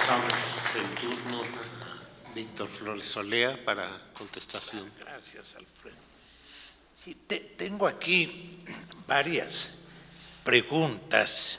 Pasamos el turno a Víctor Flores Olea para contestación. Gracias, Alfredo. Sí, tengo aquí varias preguntas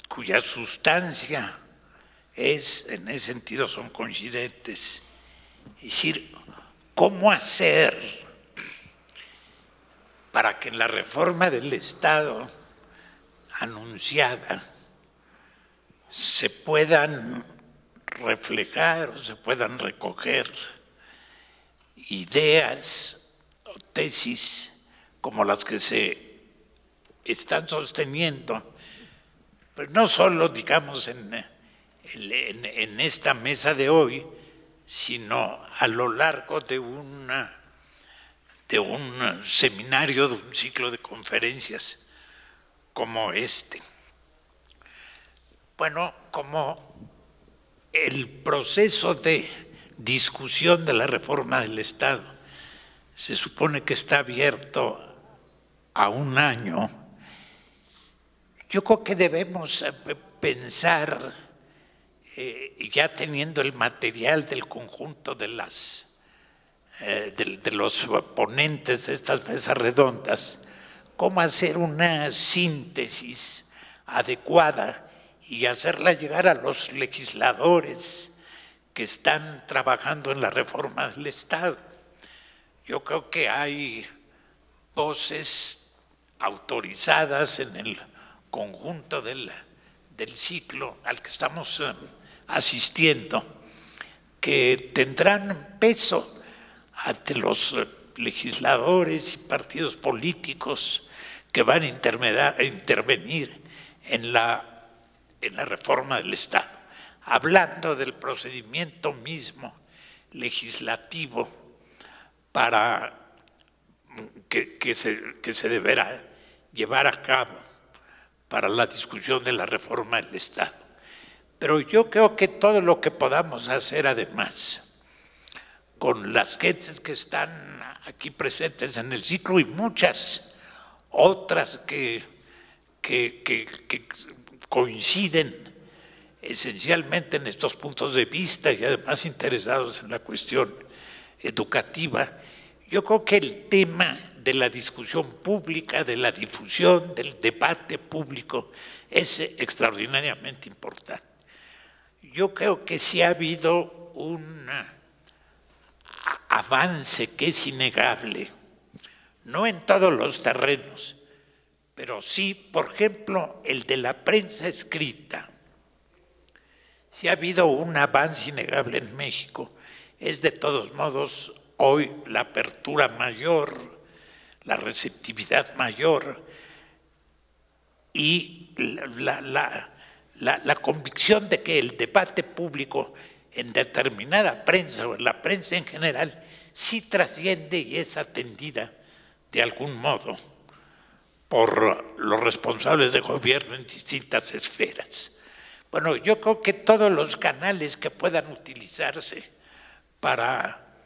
cuya sustancia en ese sentido, son coincidentes. Es decir, ¿cómo hacer para que en la reforma del Estado anunciada se puedan reflejar o se puedan recoger ideas o tesis como las que se están sosteniendo, pero no solo, digamos, en esta mesa de hoy, sino a lo largo de un seminario, de un ciclo de conferencias como este? Bueno, como el proceso de discusión de la reforma del Estado se supone que está abierto a un año, yo creo que debemos pensar, ya teniendo el material del conjunto de los ponentes de estas mesas redondas, cómo hacer una síntesis adecuada y hacerla llegar a los legisladores que están trabajando en la reforma del Estado. Yo creo que hay voces autorizadas en el conjunto del ciclo al que estamos asistiendo, que tendrán peso ante los legisladores y partidos políticos que van a intervenir en la reforma del Estado, hablando del procedimiento mismo legislativo para que se deberá llevar a cabo para la discusión de la reforma del Estado. Pero yo creo que todo lo que podamos hacer además, con las gentes que están aquí presentes en el ciclo y muchas otras que coinciden esencialmente en estos puntos de vista y además interesados en la cuestión educativa, yo creo que el tema de la discusión pública, de la difusión, del debate público es extraordinariamente importante. Yo creo que sí ha habido un avance que es innegable, no en todos los terrenos, pero sí, por ejemplo, el de la prensa escrita. Sí ha habido un avance innegable en México. Es de todos modos hoy la apertura mayor, la receptividad mayor y la convicción de que el debate público en determinada prensa o en la prensa en general sí trasciende y es atendida de algún modo por los responsables de gobierno en distintas esferas. Bueno, yo creo que todos los canales que puedan utilizarse para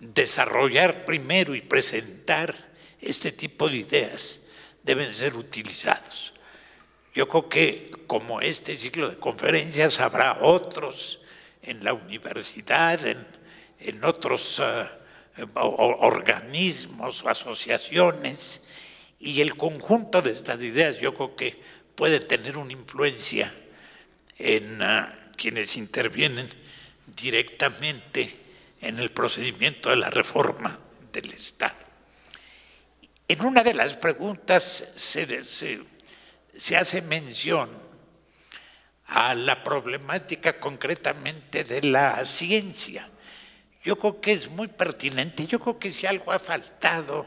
desarrollar primero y presentar este tipo de ideas deben ser utilizados. Yo creo que como este ciclo de conferencias habrá otros en la universidad, en otros organismos o asociaciones, y el conjunto de estas ideas yo creo que puede tener una influencia en quienes intervienen directamente en el procedimiento de la reforma del Estado. En una de las preguntas se hace mención a la problemática concretamente de la ciencia. Yo creo que es muy pertinente. Yo creo que si algo ha faltado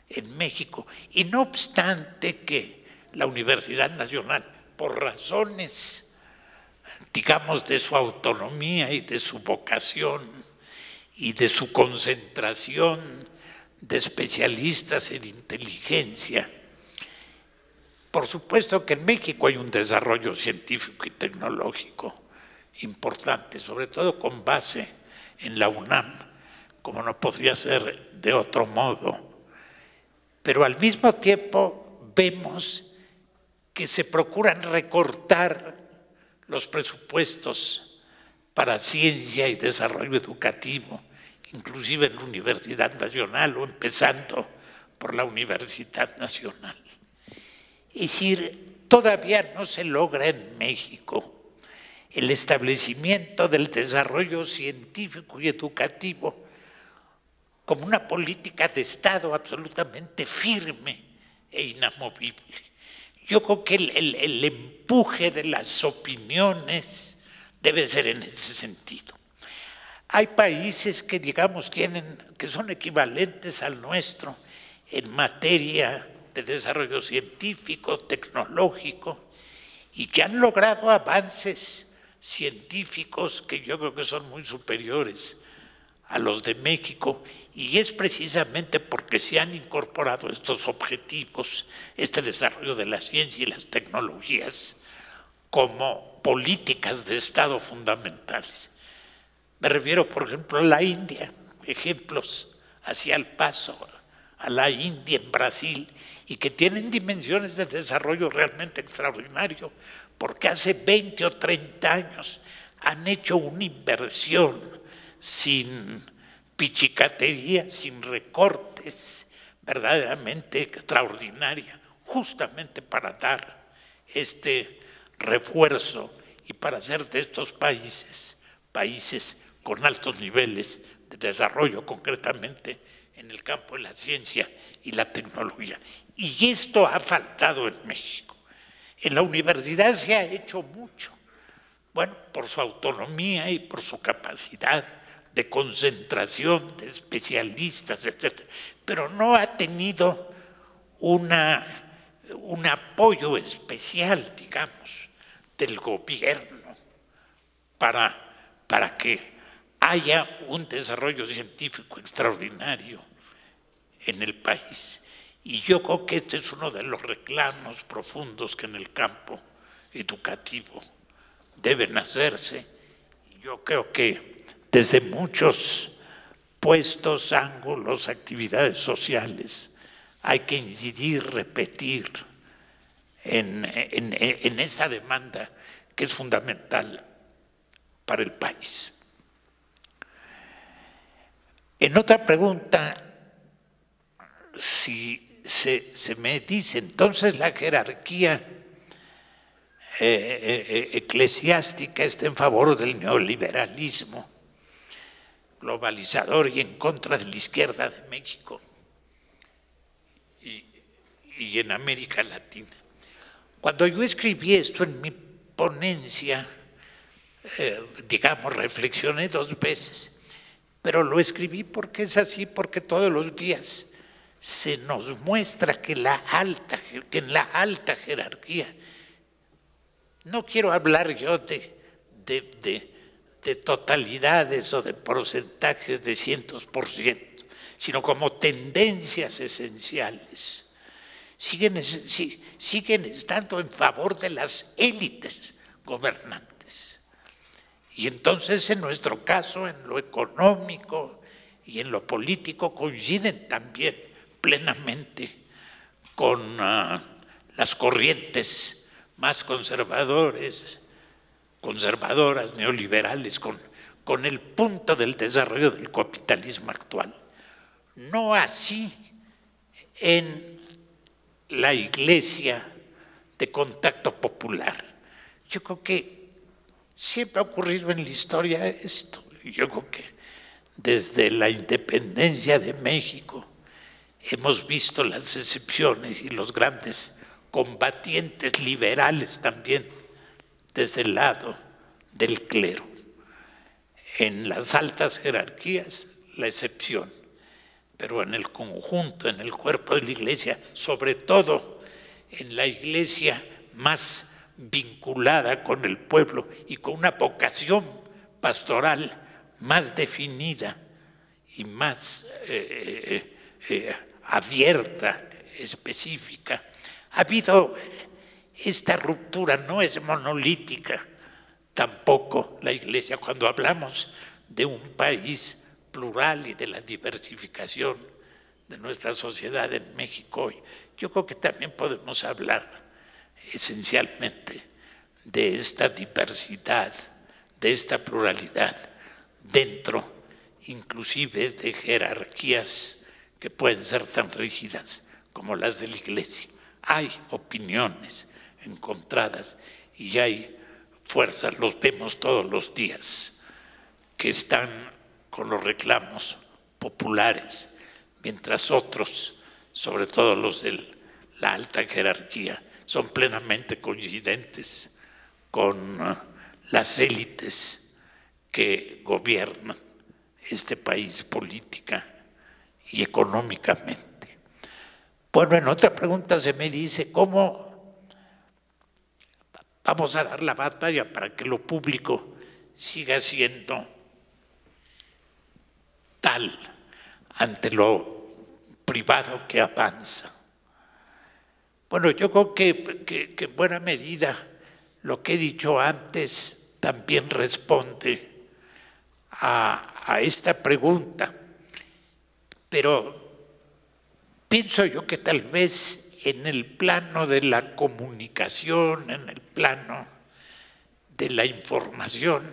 en México, y no obstante que la Universidad Nacional, por razones, digamos, de su autonomía y de su vocación y de su concentración de especialistas en inteligencia, por supuesto que en México hay un desarrollo científico y tecnológico importante, sobre todo con base en la UNAM, como no podría ser de otro modo. Pero al mismo tiempo vemos que se procuran recortar los presupuestos para ciencia y desarrollo educativo, inclusive en la Universidad Nacional o empezando por la Universidad Nacional. Es decir, todavía no se logra en México el establecimiento del desarrollo científico y educativo como una política de Estado absolutamente firme e inamovible. Yo creo que el empuje de las opiniones debe ser en ese sentido. Hay países que, digamos, que son equivalentes al nuestro en materia de desarrollo científico, tecnológico, y que han logrado avances científicos que yo creo que son muy superiores a los de México, y es precisamente porque se han incorporado estos objetivos, este desarrollo de la ciencia y las tecnologías, como políticas de Estado fundamentales. Me refiero, por ejemplo, a la India, ejemplos hacia el paso, a la India en Brasil, y que tienen dimensiones de desarrollo realmente extraordinario, porque hace 20 o 30 años han hecho una inversión sin pichicatería, sin recortes, verdaderamente extraordinaria, justamente para dar este refuerzo y para hacer de estos países con altos niveles de desarrollo, concretamente en el campo de la ciencia y la tecnología. Y esto ha faltado en México. En la universidad se ha hecho mucho, bueno, por su autonomía y por su capacidad de concentración de especialistas, etcétera, pero no ha tenido un apoyo especial, digamos, del gobierno para que haya un desarrollo científico extraordinario en el país. Y yo creo que este es uno de los reclamos profundos que en el campo educativo deben hacerse. Yo creo que desde muchos puestos, ángulos, actividades sociales, hay que incidir, repetir en esta demanda que es fundamental para el país. En otra pregunta, si se me dice, entonces la jerarquía eclesiástica está en favor del neoliberalismo globalizador y en contra de la izquierda de México y en América Latina. Cuando yo escribí esto en mi ponencia, digamos, reflexioné 2 veces, pero lo escribí porque es así, porque todos los días se nos muestra que en la alta jerarquía, no quiero hablar yo de totalidades o de porcentajes de 100%, sino como tendencias esenciales, siguen estando en favor de las élites gobernantes. Y entonces, en nuestro caso, en lo económico y en lo político, coinciden también plenamente con las corrientes más conservadoras, neoliberales, con el punto del desarrollo del capitalismo actual. No así en la Iglesia de contacto popular. Yo creo que siempre ha ocurrido en la historia esto. Yo creo que desde la independencia de México hemos visto las excepciones y los grandes combatientes liberales también desde el lado del clero. En las altas jerarquías, la excepción, pero en el conjunto, en el cuerpo de la Iglesia, sobre todo en la Iglesia más vinculada con el pueblo y con una vocación pastoral más definida y más abierta, específica, ha habido esta ruptura. No es monolítica tampoco la Iglesia. Cuando hablamos de un país plural y de la diversificación de nuestra sociedad en México hoy, yo creo que también podemos hablar esencialmente de esta diversidad, de esta pluralidad, dentro inclusive de jerarquías que pueden ser tan rígidas como las de la Iglesia. Hay opiniones encontradas y hay fuerzas, los vemos todos los días, que están con los reclamos populares, mientras otros, sobre todo los de la alta jerarquía, son plenamente coincidentes con las élites que gobiernan este país política y económicamente. Bueno, en otra pregunta se me dice, ¿cómo vamos a dar la batalla para que lo público siga siendo tal ante lo privado que avanza? Bueno, yo creo que en buena medida lo que he dicho antes también responde a esta pregunta, pero pienso yo que tal vez en el plano de la comunicación, en el plano de la información,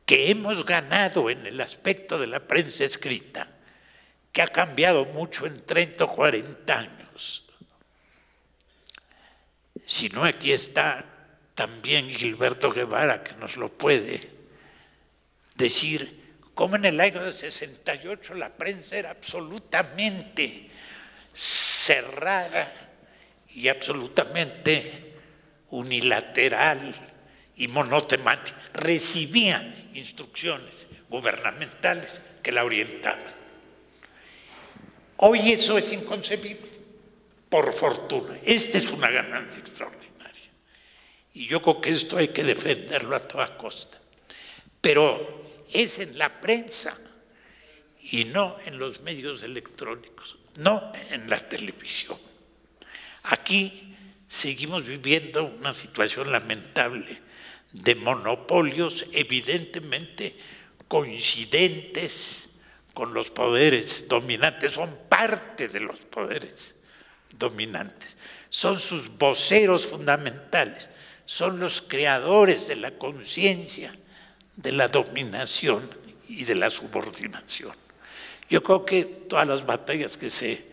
que hemos ganado en el aspecto de la prensa escrita, que ha cambiado mucho en 30 o 40 años. Si no, aquí está también Gilberto Guevara, que nos lo puede decir, como en el año de 68 la prensa era absolutamente cerrada y absolutamente unilateral y monotemática. Recibía instrucciones gubernamentales que la orientaban. Hoy eso es inconcebible, por fortuna. Esta es una ganancia extraordinaria. Y yo creo que esto hay que defenderlo a toda costa. Pero es en la prensa y no en los medios electrónicos, no en la televisión. Aquí seguimos viviendo una situación lamentable de monopolios evidentemente coincidentes con los poderes dominantes, son parte de los poderes dominantes, son sus voceros fundamentales, son los creadores de la conciencia de la dominación y de la subordinación. Yo creo que todas las batallas que se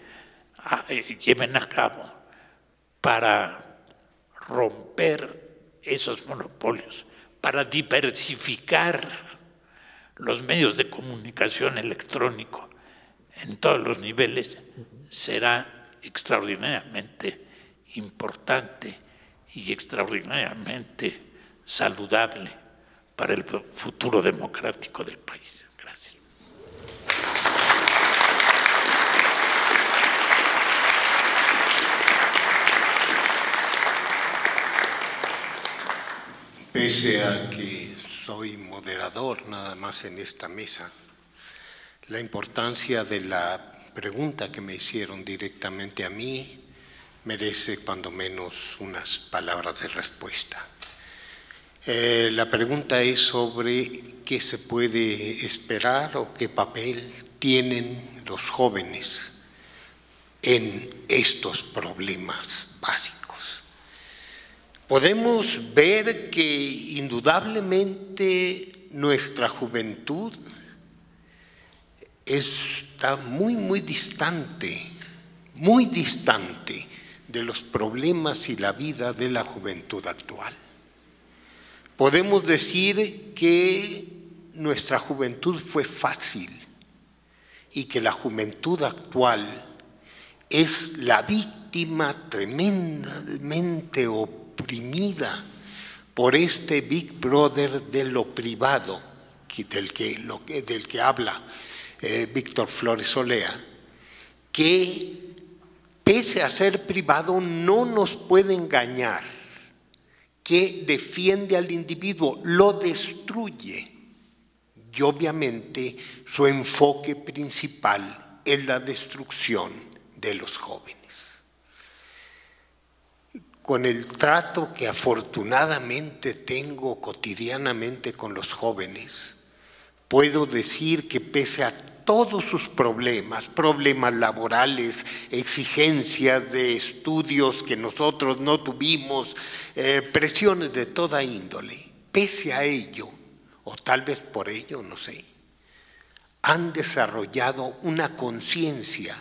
lleven a cabo para romper esos monopolios, para diversificar los medios de comunicación electrónico en todos los niveles, será extraordinariamente importante y extraordinariamente saludable para el futuro democrático del país. Gracias. Pese a que soy moderador nada más en esta mesa, la importancia de la pregunta que me hicieron directamente a mí merece cuando menos unas palabras de respuesta. La pregunta es sobre qué se puede esperar o qué papel tienen los jóvenes en estos problemas básicos. Podemos ver que indudablemente nuestra juventud está muy distante de los problemas y la vida de la juventud actual. Podemos decir que nuestra juventud fue fácil y que la juventud actual es la víctima tremendamente oprimida por este Big Brother de lo privado, del que habla Víctor Flores Olea, que pese a ser privado no nos puede engañar, que defiende al individuo, lo destruye. Y obviamente su enfoque principal es la destrucción de los jóvenes. Con el trato que afortunadamente tengo cotidianamente con los jóvenes, puedo decir que pese a todos sus problemas, problemas laborales, exigencias de estudios que nosotros no tuvimos, presiones de toda índole, pese a ello, o tal vez por ello, no sé, han desarrollado una conciencia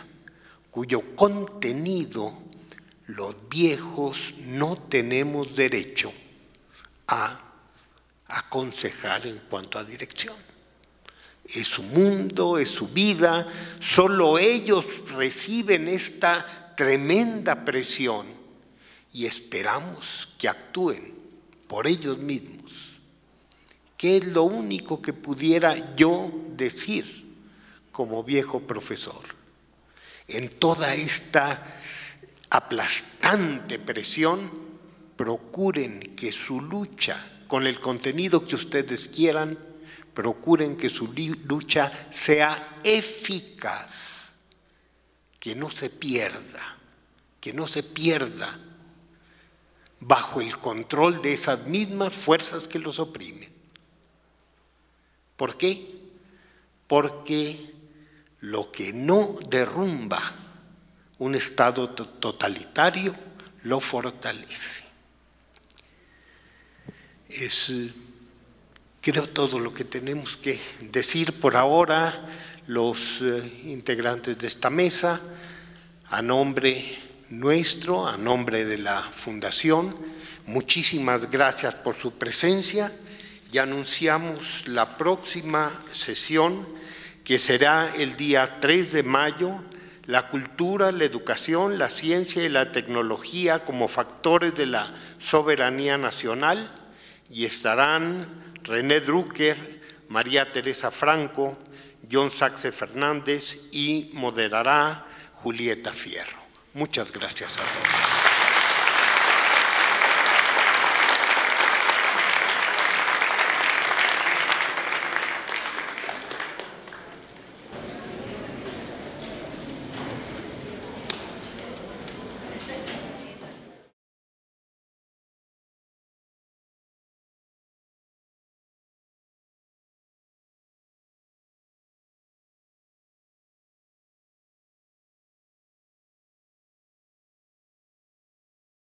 cuyo contenido los viejos no tenemos derecho a aconsejar en cuanto a dirección. Es su mundo, es su vida, solo ellos reciben esta tremenda presión y esperamos que actúen por ellos mismos. ¿Qué es lo único que pudiera yo decir como viejo profesor? En toda esta aplastante presión, procuren que su lucha, con el contenido que ustedes quieran, procuren que su lucha sea eficaz, que no se pierda bajo el control de esas mismas fuerzas que los oprimen. ¿Por qué? Porque lo que no derrumba un Estado totalitario lo fortalece. Es, creo, todo lo que tenemos que decir por ahora los integrantes de esta mesa, a nombre nuestro, a nombre de la Fundación. Muchísimas gracias por su presencia y anunciamos la próxima sesión, que será el día 3 de mayo, la cultura, la educación, la ciencia y la tecnología como factores de la soberanía nacional, y estarán René Drucker, María Teresa Franco, John Saxe Fernández y moderará Julieta Fierro. Muchas gracias a todos.